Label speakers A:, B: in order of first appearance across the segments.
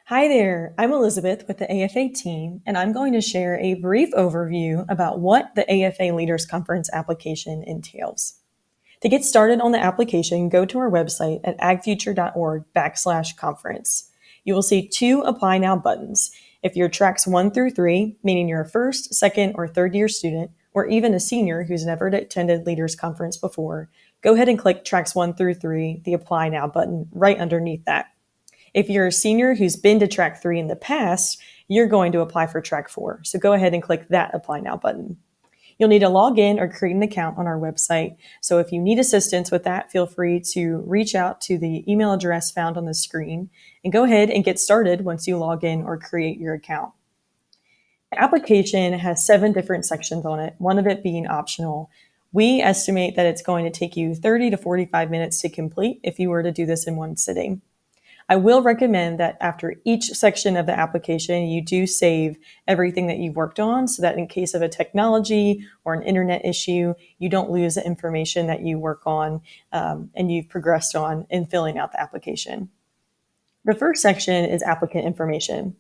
A: Hi there, I'm Elizabeth with the AFA team, and I'm going to share a brief overview about what the AFA Leaders Conference application entails. To get started on the application, go to our website at agfuture.org/conference. You will see two Apply Now buttons. If you're tracks 1 through 3, meaning you're a first, second, or third year student, or even a senior who's never attended Leaders Conference before, go ahead and click tracks 1 through 3, the Apply Now button right underneath that. If you're a senior who's been to track 3 in the past, you're going to apply for track 4. So go ahead and click that Apply Now button. You'll need to log in or create an account on our website. So if you need assistance with that, feel free to reach out to the email address found on the screen and go ahead and get started once you log in or create your account. The application has 7 different sections on it, one of it being optional. We estimate that it's going to take you 30 to 45 minutes to complete if you were to do this in one sitting. I will recommend that after each section of the application, you do save everything that you've worked on so that in case of a technology or an internet issue, you don't lose the information that you work on and you've progressed on in filling out the application. The first section is applicant information.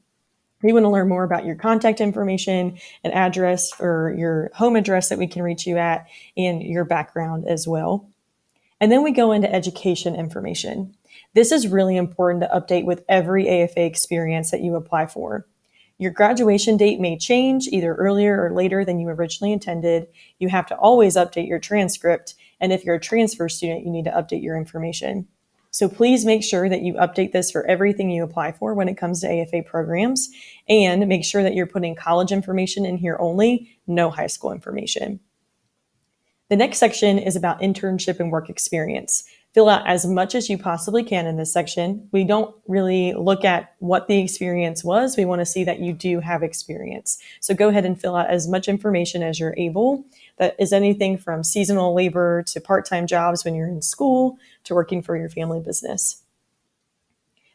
A: You want to learn more about your contact information, an address or your home address that we can reach you at, and your background as well. And then we go into education information. This is really important to update with every AFA experience that you apply for. Your graduation date may change either earlier or later than you originally intended. You have to always update your transcript. And if you're a transfer student, you need to update your information. So please make sure that you update this for everything you apply for when it comes to AFA programs, and make sure that you're putting college information in here only, no high school information. The next section is about internship and work experience. Fill out as much as you possibly can in this section. We don't really look at what the experience was. We want to see that you do have experience. So go ahead and fill out as much information as you're able. That is anything from seasonal labor to part-time jobs when you're in school to working for your family business.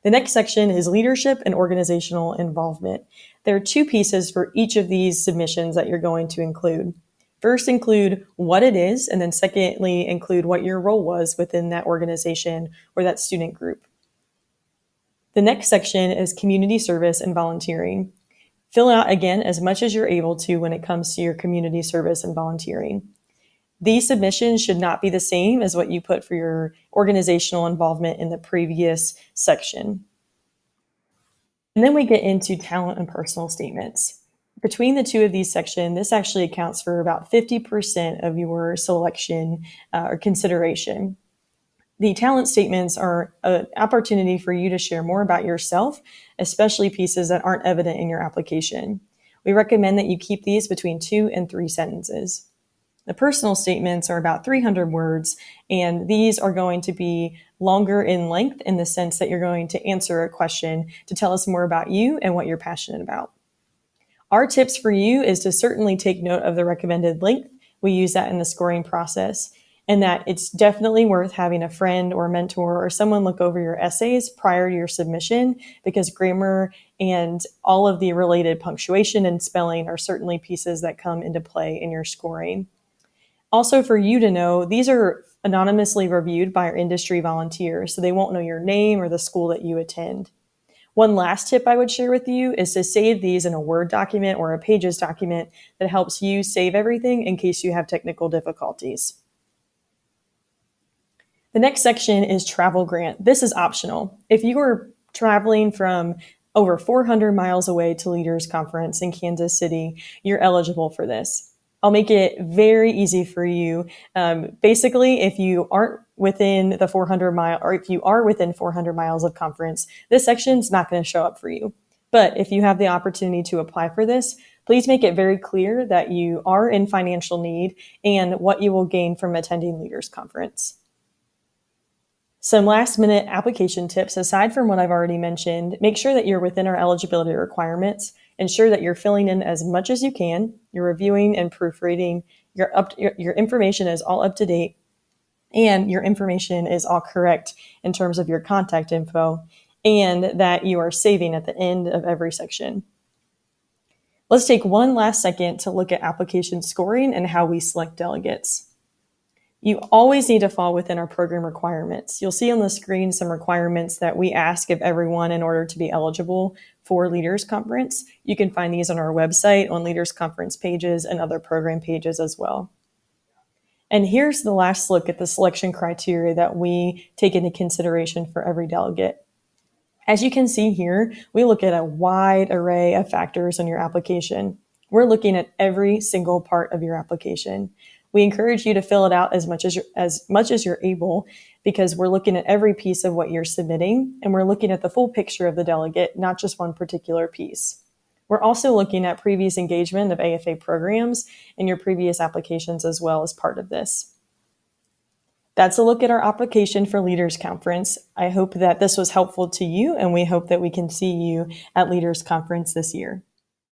A: The next section is leadership and organizational involvement. There are 2 pieces for each of these submissions that you're going to include. First, include what it is, and then secondly, include what your role was within that organization or that student group. The next section is community service and volunteering. Fill out, again, as much as you're able to when it comes to your community service and volunteering. These submissions should not be the same as what you put for your organizational involvement in the previous section. And then we get into talent and personal statements. Between the 2 of these sections, this actually accounts for about 50% of your selection or consideration. The talent statements are an opportunity for you to share more about yourself, especially pieces that aren't evident in your application. We recommend that you keep these between 2 and 3 sentences. The personal statements are about 300 words, and these are going to be longer in length in the sense that you're going to answer a question to tell us more about you and what you're passionate about. Our tips for you is to certainly take note of the recommended length. We use that in the scoring process, and that it's definitely worth having a friend or mentor or someone look over your essays prior to your submission, because grammar and all of the related punctuation and spelling are certainly pieces that come into play in your scoring. Also, for you to know, these are anonymously reviewed by our industry volunteers, so they won't know your name or the school that you attend. One last tip I would share with you is to save these in a Word document or a Pages document that helps you save everything in case you have technical difficulties. The next section is travel grant. This is optional. If you are traveling from over 400 miles away to Leaders Conference in Kansas City, you're eligible for this. I'll make it very easy for you. Basically, if you aren't within the 400 mile, or if you are within 400 miles of conference, this section is not going to show up for you. But if you have the opportunity to apply for this, please make it very clear that you are in financial need and what you will gain from attending Leaders Conference. Some last minute application tips, aside from what I've already mentioned: make sure that you're within our eligibility requirements. Ensure that you're filling in as much as you can. You're reviewing and proofreading. Your information is all up to date, and your information is all correct in terms of your contact info, and that you are saving at the end of every section. Let's take one last second to look at application scoring and how we select delegates. You always need to fall within our program requirements. You'll see on the screen some requirements that we ask of everyone in order to be eligible for Leaders Conference. You can find these on our website, on Leaders Conference pages, and other program pages as well. And here's the last look at the selection criteria that we take into consideration for every delegate. As you can see here, we look at a wide array of factors on your application. We're looking at every single part of your application. We encourage you to fill it out as much as you're able, because we're looking at every piece of what you're submitting, and we're looking at the full picture of the delegate, not just one particular piece. We're also looking at previous engagement of AFA programs and your previous applications as well as part of this. That's a look at our application for Leaders Conference. I hope that this was helpful to you, and we hope that we can see you at Leaders Conference this year.